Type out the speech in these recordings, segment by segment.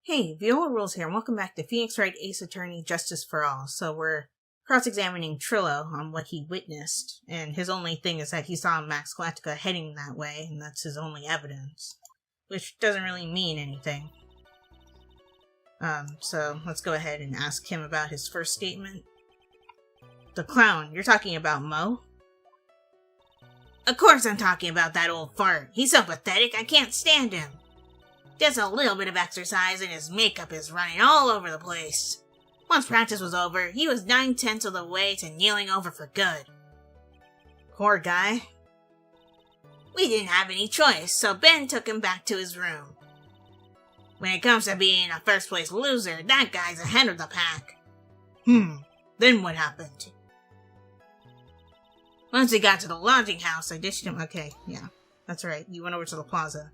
Hey, Viola Rules here, and welcome back to Phoenix Wright Ace Attorney Justice for All. So we're cross-examining Trilo on what he witnessed, and his only thing is that he saw Max Galactica heading that way, and that's his only evidence. Which doesn't really mean anything. So let's go ahead and ask him about his first statement. The clown, you're talking about Mo? Of course I'm talking about that old fart. He's so pathetic, I can't stand him. Just a little bit of exercise and his makeup is running all over the place. Once practice was over, he was 9/10 of the way to kneeling over for good. Poor guy. We didn't have any choice, so Ben took him back to his room. When it comes to being a first-place loser, that guy's ahead of the pack. Then what happened? Once we got to the lodging house, I ditched him. Okay, yeah, that's right. You went over to the plaza.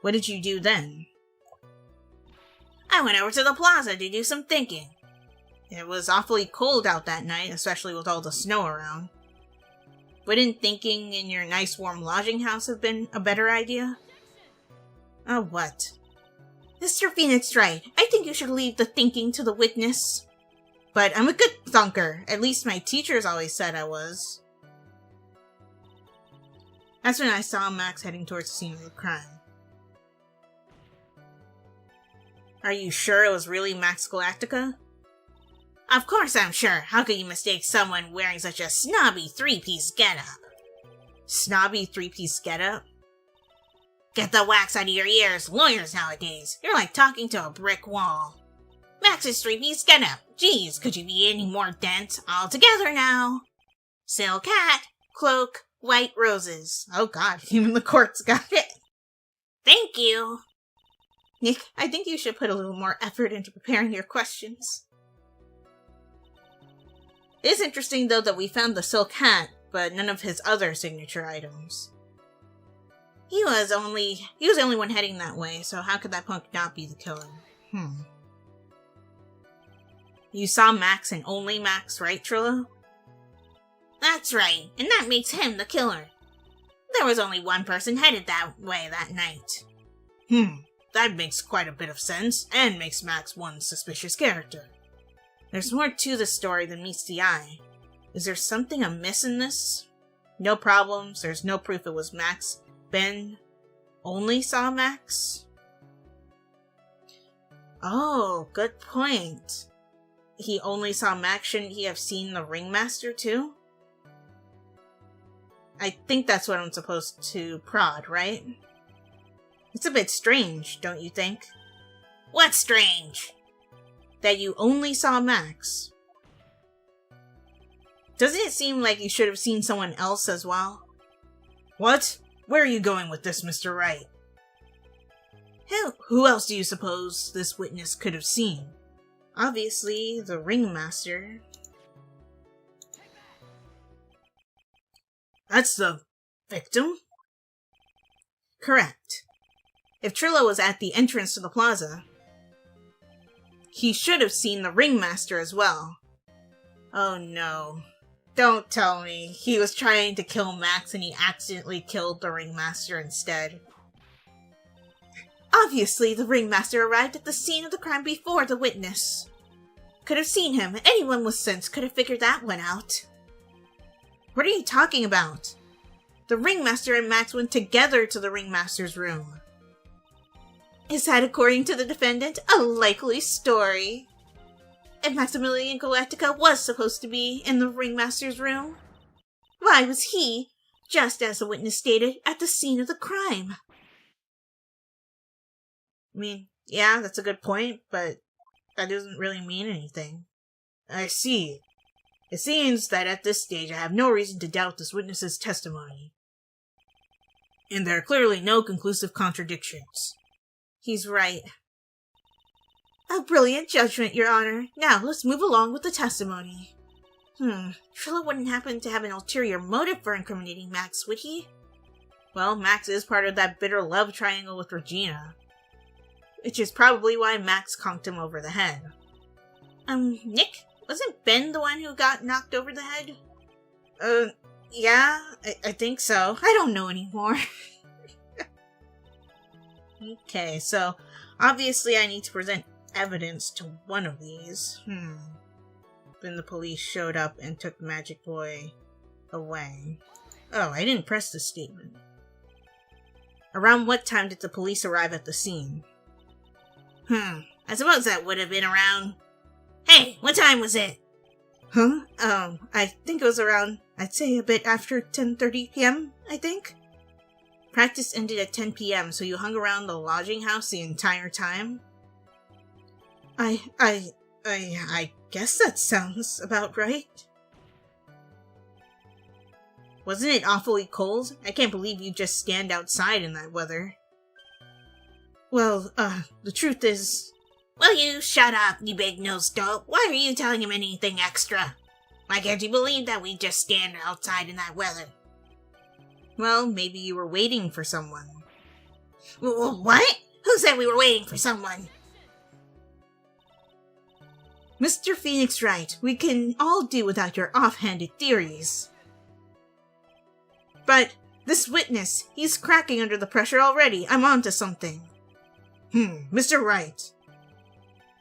What did you do then? I went over to the plaza to do some thinking. It was awfully cold out that night, especially with all the snow around. Wouldn't thinking in your nice warm lodging house have been a better idea? Oh, what? Mr. Phoenix Wright, I think you should leave the thinking to the witness. But I'm a good thunker. At least my teachers always said I was. That's when I saw Max heading towards the scene of the crime. Are you sure it was really Max Galactica? Of course I'm sure. How could you mistake someone wearing such a snobby three-piece getup? Snobby three-piece getup? Get the wax out of your ears, lawyers nowadays. You're like talking to a brick wall. Max's three-piece getup. Geez, could you be any more dense? All together now. Silk hat, cloak, white roses. Oh god, even the court's got it. Thank you. Nick, I think you should put a little more effort into preparing your questions. It is interesting, though, that we found the silk hat, but none of his other signature items. He was the only one heading that way, so how could that punk not be the killer? You saw Max and only Max, right, Trilo? That's right, and that makes him the killer. There was only one person headed that way that night. That makes quite a bit of sense, and makes Max one suspicious character. There's more to the story than meets the eye. Is there something amiss in this? No problems, there's no proof it was Max. Ben only saw Max? Oh, good point. He only saw Max, shouldn't he have seen the ringmaster too? I think that's what I'm supposed to prod, right? It's a bit strange, don't you think? What's strange? That you only saw Max. Doesn't it seem like you should have seen someone else as well? What? Where are you going with this, Mr. Wright? Who else do you suppose this witness could have seen? Obviously, the ringmaster. That's the victim? Correct. If Trilo was at the entrance to the plaza, he should have seen the ringmaster as well. Oh no. Don't tell me he was trying to kill Max and he accidentally killed the ringmaster instead. Obviously, the ringmaster arrived at the scene of the crime before the witness. Could have seen him. Anyone with sense could have figured that one out. What are you talking about? The ringmaster and Max went together to the ringmaster's room. Is that, according to the defendant, a likely story? If Maximilian Galactica was supposed to be in the ringmaster's room, why was he, just as the witness stated, at the scene of the crime? I mean, yeah, that's a good point, but that doesn't really mean anything. I see. It seems that at this stage I have no reason to doubt this witness's testimony. And there are clearly no conclusive contradictions. He's right. A brilliant judgment, Your Honor. Now, let's move along with the testimony. Trilo wouldn't happen to have an ulterior motive for incriminating Max, would he? Well, Max is part of that bitter love triangle with Regina. Which is probably why Max conked him over the head. Nick? Wasn't Ben the one who got knocked over the head? Yeah, I think so. I don't know anymore. Okay, so Obviously, I need to present evidence to one of these. Then the police showed up and took the magic boy away. Oh, I didn't press the statement. Around what time did the police arrive at the scene? I suppose that would have been around... Hey, what time was it? I think it was around, I'd say a bit after 10:30 p.m., I think. Practice ended at 10 p.m., so you hung around the lodging house the entire time? I guess that sounds about right. Wasn't it awfully cold? I can't believe you just stand outside in that weather. Well, the truth is... Will you shut up, you big-nosed dope? Why are you telling him anything extra? Why can't you believe that we just stand outside in that weather? Well, maybe you were waiting for someone. What? Who said we were waiting for someone? Mr. Phoenix Wright, we can all do without your offhanded theories. But this witness, he's cracking under the pressure already. I'm onto something. Mr. Wright.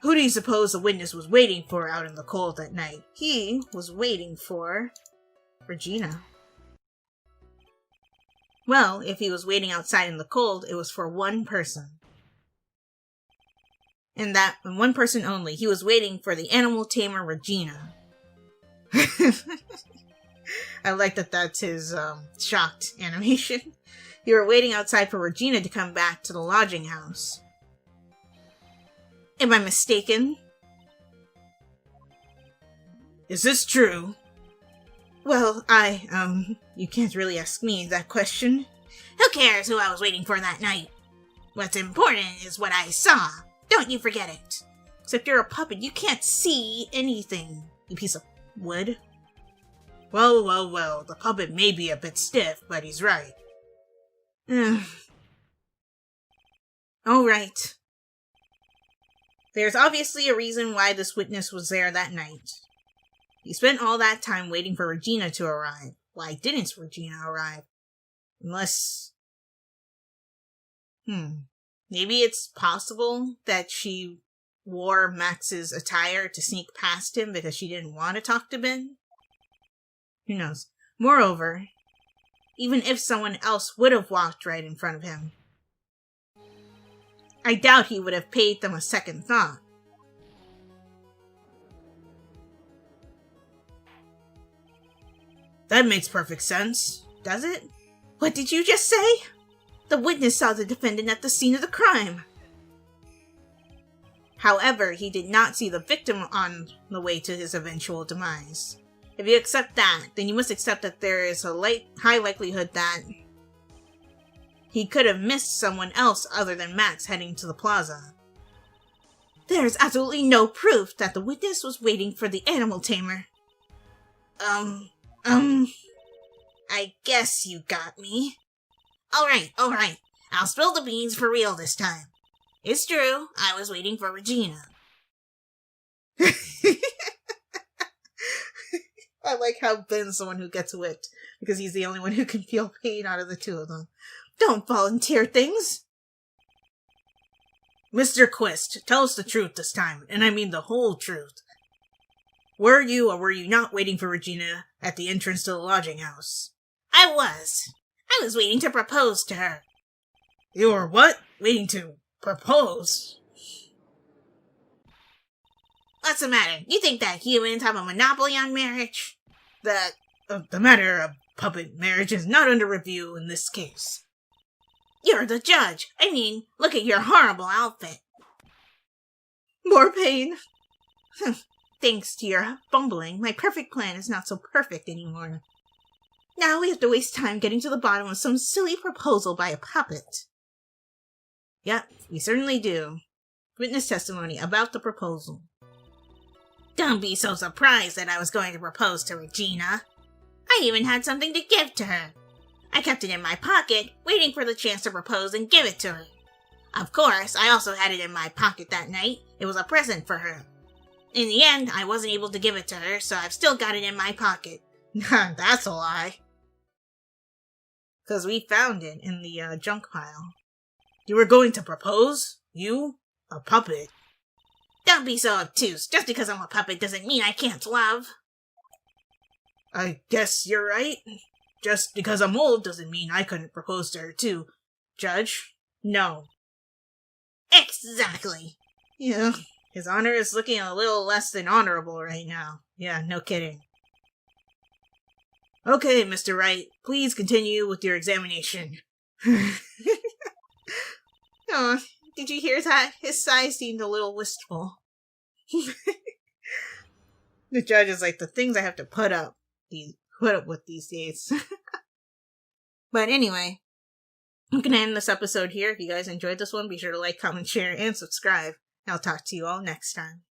Who do you suppose the witness was waiting for out in the cold that night? He was waiting for... Regina. Well, if he was waiting outside in the cold, it was for one person. And one person only. He was waiting for the animal tamer Regina. I like that that's his shocked animation. You were waiting outside for Regina to come back to the lodging house. Am I mistaken? Is this true? Well, you can't really ask me that question. Who cares who I was waiting for that night? What's important is what I saw. Don't you forget it. Except you're a puppet, you can't see anything, you piece of wood. Well, the puppet may be a bit stiff, but he's right. Alright. There's obviously a reason why this witness was there that night. He spent all that time waiting for Regina to arrive. Why didn't Regina arrive? Unless... Maybe it's possible that she wore Max's attire to sneak past him because she didn't want to talk to Ben? Who knows? Moreover, even if someone else would have walked right in front of him, I doubt he would have paid them a second thought. That makes perfect sense, does it? What did you just say? The witness saw the defendant at the scene of the crime. However, he did not see the victim on the way to his eventual demise. If you accept that, then you must accept that there is a high likelihood that he could have missed someone else other than Max heading to the plaza. There is absolutely no proof that the witness was waiting for the animal tamer. I guess you got me. Alright. I'll spill the beans for real this time. It's true, I was waiting for Regina. I like how Ben's the one who gets whipped, because he's the only one who can feel pain out of the two of them. Don't volunteer things! Mr. Quist, tell us the truth this time, and I mean the whole truth. Were you or were you not waiting for Regina at the entrance to the lodging house? I was. I was waiting to propose to her. You were what? Waiting to propose? What's the matter? You think that humans have a monopoly on marriage? The matter of puppet marriage is not under review in this case. You're the judge. I mean, look at your horrible outfit. More pain. Thanks to your fumbling, my perfect plan is not so perfect anymore. Now we have to waste time getting to the bottom of some silly proposal by a puppet. Yep, we certainly do. Witness testimony about the proposal. Don't be so surprised that I was going to propose to Regina. I even had something to give to her. I kept it in my pocket, waiting for the chance to propose and give it to her. Of course, I also had it in my pocket that night. It was a present for her. In the end, I wasn't able to give it to her, so I've still got it in my pocket. That's a lie. Because we found it in the junk pile. You were going to propose? You? A puppet? Don't be so obtuse. Just because I'm a puppet doesn't mean I can't love. I guess you're right. Just because I'm old doesn't mean I couldn't propose to her too. Judge? No. Exactly. Yeah. His honor is looking a little less than honorable right now. Yeah, no kidding. Okay, Mr. Wright, please continue with your examination. Oh, did you hear that? His sigh seemed a little wistful. The judge is like, the things I have to put up with these days. But anyway, I'm gonna end this episode here. If you guys enjoyed this one, be sure to like, comment, share, and subscribe. I'll talk to you all next time.